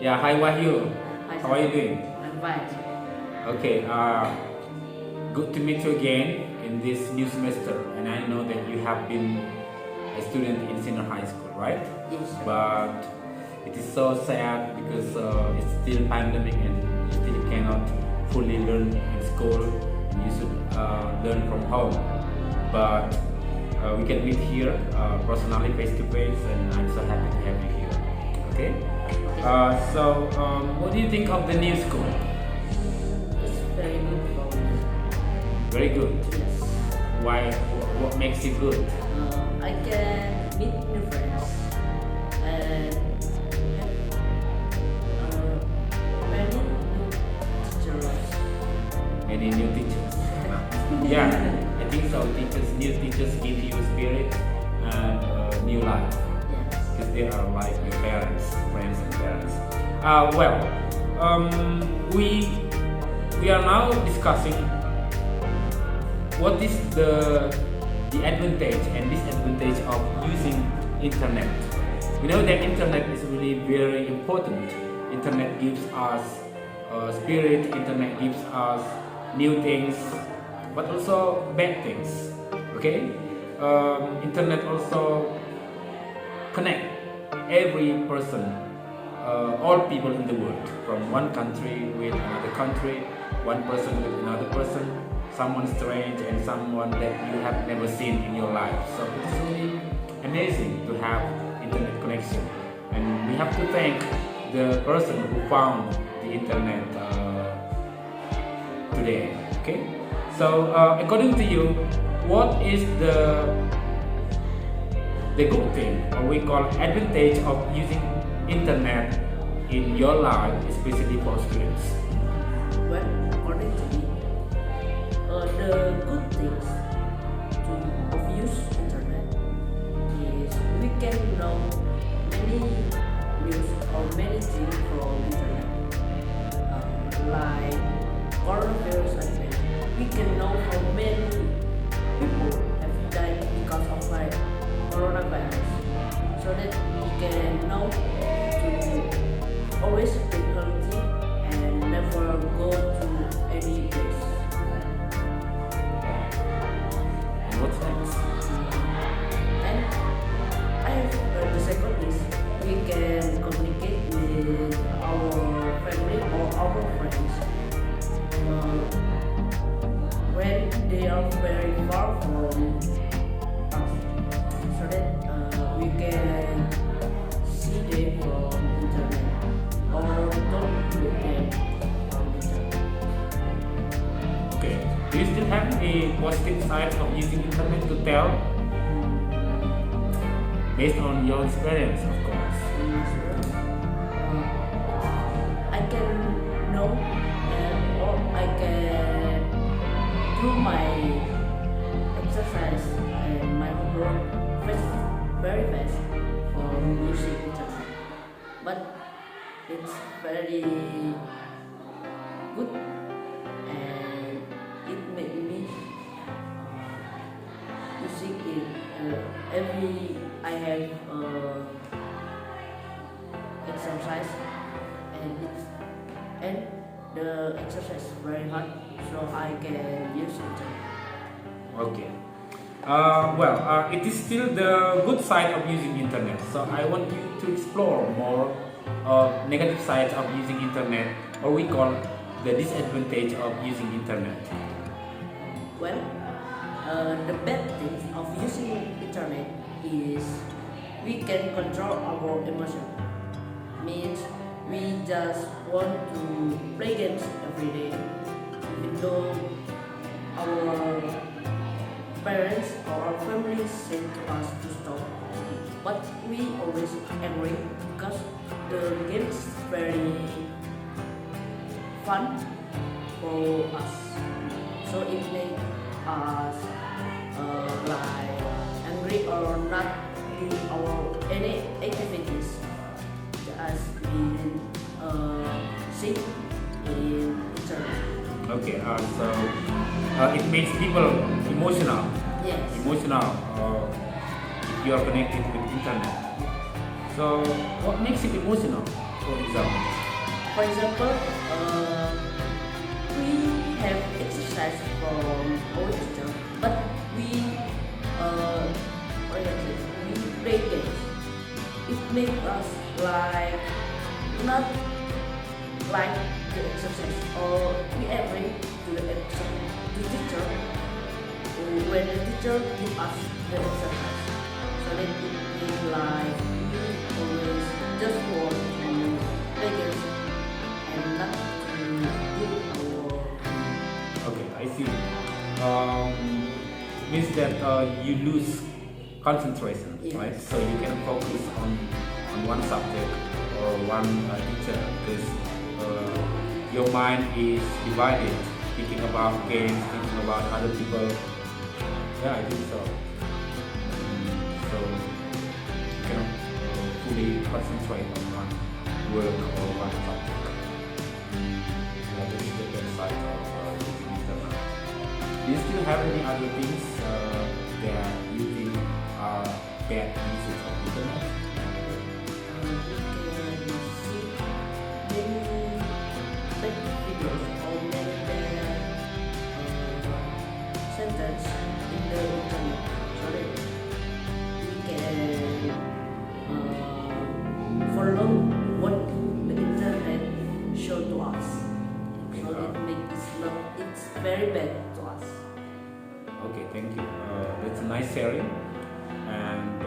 Yeah, hi Wahyu. Hi, How are you doing? I'm fine. Okay, good to meet you again in this new semester. And I know that you have been a student in senior high school, right? Yes. But it is so sad because it's still pandemic and you still cannot fully learn in school. And you should learn from home. But we can meet here personally, face to face, and I'm so happy to have you here. Okay. What do you think of the new school? It's very good for me. Very good. Yes. Why? What makes it good? I can meet new friends and have many new teachers. Many new teachers. Yeah, I think so. New teachers give you spirit and new life Yes. because they are like your parents, friends and parents. We are now discussing what is the advantage and disadvantage of using internet. We know that internet is really very important. Internet gives us spirit. Internet gives us new things, but also bad things. Okay, internet also connect every person, all people in the world, from one country with another country, one person with another person, someone strange and someone that you have never seen in your life. So it's really amazing to have internet connection, and we have to thank the person who found the internet today. Okay, so according to you, what is the good thing, or we call advantage of using internet in your life, especially for students? Well, according to me, the good things of use internet is we can know many news or many things from internet, like coronavirus outbreak. We can know how many people have died because of like coronavirus, so that we can know to always stay healthy and never go to any place. And what's next? And I have the second is we can communicate with our family or our friends when they are very far from us, so that we can see them from internet or talk with them from internet. Okay. Do you still have a positive side of using internet to tell, based on your experience, of course? I can know or I can do my exercise and my homework very fast from using internet. But it's very good and it made me using it every I have exercise and the exercise is very hard, so I can use it. Okay. It is still the good side of using internet. So I want you to explore more of negative sides of using internet, or we call the disadvantage of using internet. Well, the bad thing of using internet is we can control our emotion. Means we just want to play games every day, even though our parents or our family say to us to stop. But we always angry because the game is very fun for us. So it makes us like angry or not do our any activities as we see in internet. Okay. It makes people emotional. Yes. Emotional. If you are connected with internet. So, what makes it emotional, for example? For example, we have exercise from our teacher, but we we play games. It makes us like not like the exercise, or we agree to the exercise to teacher when the teacher give us the exercise. So that it means like we always just want to play games and not to do our. Okay, I see. Means that you lose concentration, Yes. right? So you can focus on one subject or one teacher because your mind is divided, thinking about games, thinking about other people. Yeah, I think so. So you cannot fully concentrate on one work or one subject. Yeah, this is the bad side of using internet. Do you still have any other things that you think are bad uses of internet? We can see many bad videos or many bad sentence in the internet, so that we can follow what the internet show to us. So it makes it's very bad to us. Okay, thank you. That's a nice sharing, and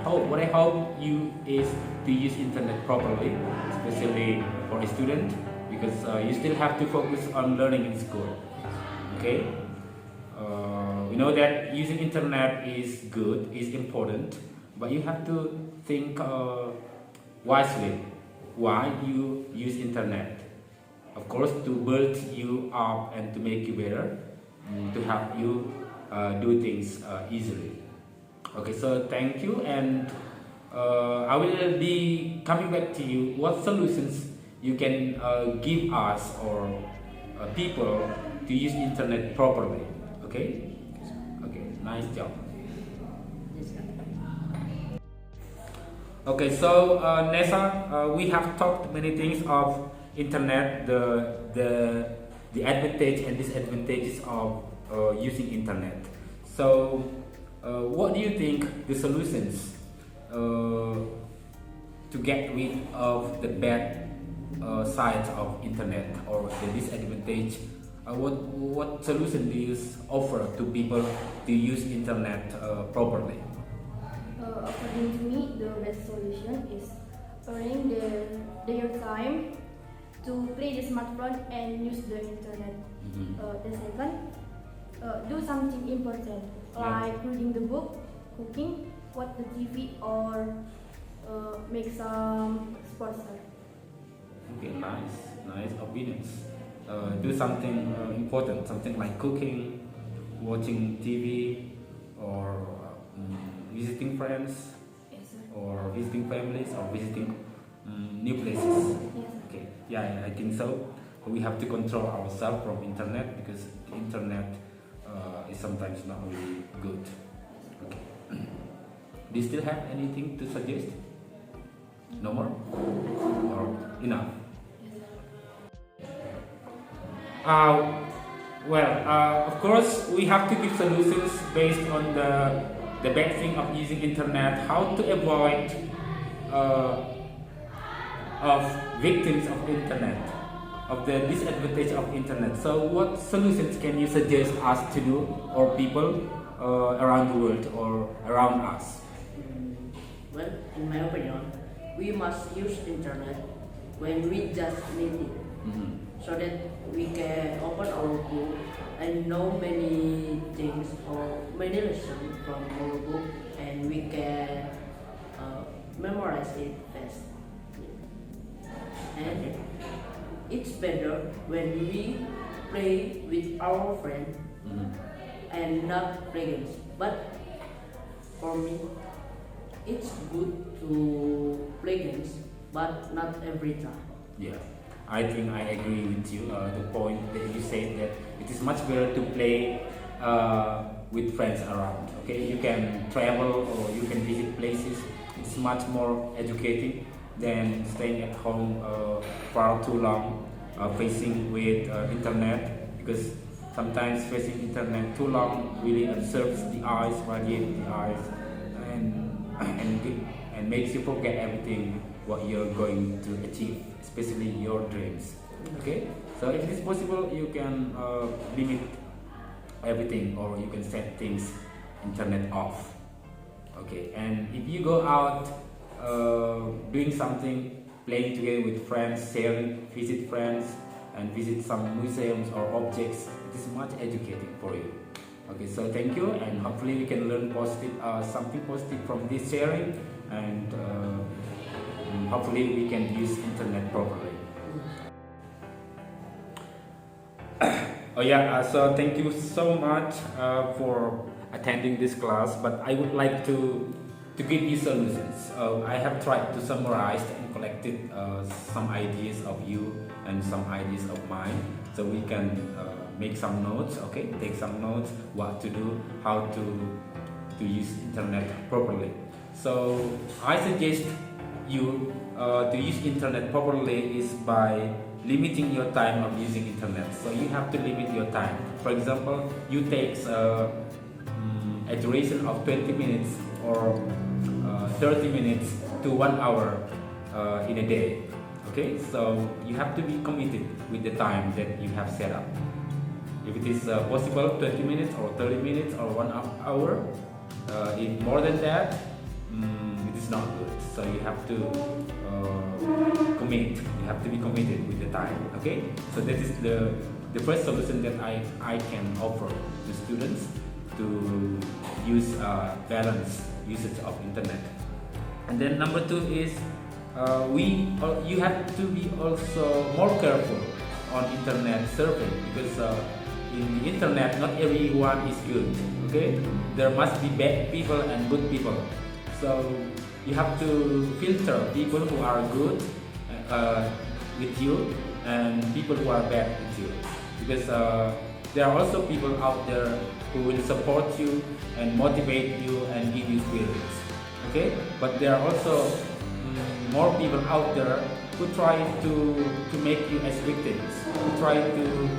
what I hope you is to use internet properly, especially for a student, because you still have to focus on learning in school. Okay, we know that using internet is good, is important, but you have to think wisely why you use internet. Of course, to build you up and to make you better, to help you do things easily. Okay, so thank you, and I will be coming back to you. What solutions you can give us or people to use internet properly? Okay, okay, nice job. Yes, sir. Okay, so Nessa, we have talked many things of internet, the advantage and disadvantages of using internet. So, what do you think the solutions to get rid of the bad sides of internet or the disadvantage? What solution do you offer to people to use internet properly? According to me, the best solution is earning their time to play the smartphone and use the internet. The second, do something important like reading the book, cooking, watch the TV, or make some sports. Okay, nice opinions. Do something important, something like cooking, watching TV, or visiting friends, Yes, sir. or visiting families, or visiting new places. Yes. Okay, yeah, I think so. We have to control ourselves from internet because the internet is sometimes not really good. Okay. Do you still have anything to suggest? No more? Or enough? Of course, we have to give solutions based on the bad thing of using internet, how to avoid of victims of internet, of the disadvantage of internet. So what solutions can you suggest us to do, or people around the world or around us? Well, in my opinion, we must use internet when we just need it, so that we can open our book and know many things or many lessons from our book, and we can memorize it fast. And it's better when we play with our friend and not play games. But for me, it's good to play games, but not every time. Yeah, I think I agree with you. The point that you said that it is much better to play with friends around. Okay, you can travel or you can visit places. It's much more educating than staying at home far too long, facing with internet, because sometimes facing internet too long really absorbs the eyes, radiates the eyes, and makes you forget everything what you're going to achieve, especially your dreams. Okay, so if it is possible, you can limit everything, or you can set things internet off. Okay, and if you go out doing something, playing together with friends, sharing, visit friends, and visit some museums or objects, it is much educating for you. Okay, so thank you, and hopefully we can learn positive, something positive from this sharing, and hopefully we can use internet properly. Oh yeah, so thank you so much for attending this class, but I would like to give you solutions. I have tried to summarize and collected some ideas of you and some ideas of mine, so we can make some notes. Okay, take some notes, what to do, how to use internet properly. So I suggest you to use internet properly is by limiting your time of using internet. So you have to limit your time. For example, you take a duration of 20 minutes or 30 minutes to 1 hour in a day. Okay, so you have to be committed with the time that you have set up. If it is possible, 20 minutes or 30 minutes or 1 hour, if more than that, it is not good. So you have to commit. You have to be committed with the time. Okay, so that is the first solution that I can offer to students to use balanced usage of internet. And then number 2 is you have to be also more careful on internet surfing, because in the internet not everyone is good. Okay, there must be bad people and good people. So you have to filter people who are good with you and people who are bad with you, because there are also people out there who will support you and motivate you and give you feelings. Okay, but there are also more people out there who try to make you as victims, who try to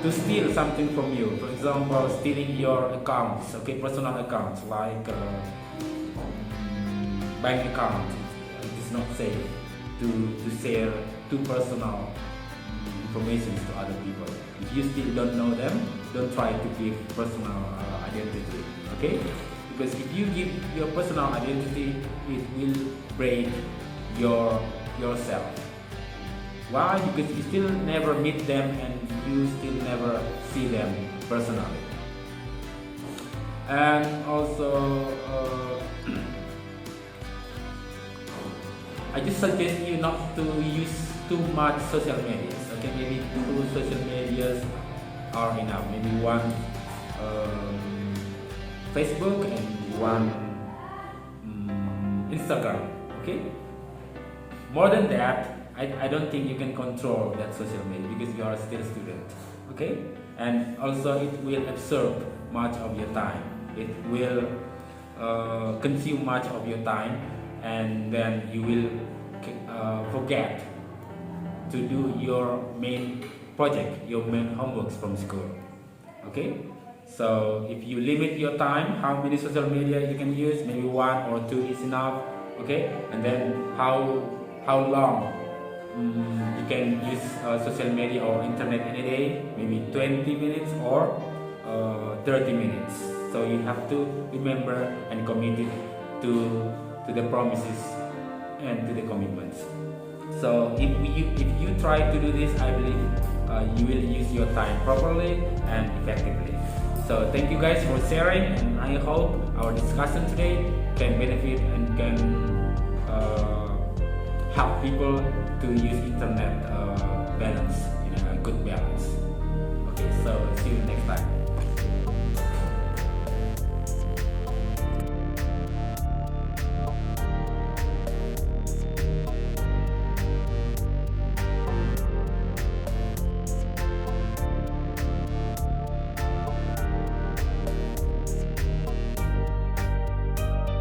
steal something from you. For example, stealing your accounts, okay, personal accounts like bank account. It is not safe to share too personal information to other people. If you still don't know them, don't try to give personal identity. Okay, because if you give your personal identity, it will break yourself. Why? Because you still never meet them and you still never see them personally. And also, I just suggest you not to use too much social medias. Okay, maybe 2 social medias are enough. Maybe 1 Facebook and 1 Instagram. Okay. More than that, I don't think you can control that social media, because you are still a student. Okay, and also it will absorb much of your time. It will consume much of your time, and then you will forget to do your main project, your main homeworks from school. Okay, so if you limit your time, how many social media you can use, maybe 1 or 2 is enough. Okay, and then how long you can use social media or internet in a day, maybe 20 minutes or 30 minutes. So you have to remember and commit it to the promises and to the commitments. So if you try to do this, I believe you will use your time properly and effectively. So thank you guys for sharing, and I hope our discussion today can benefit and can help people to use internet balance, in a good balance. Okay, so see you next time.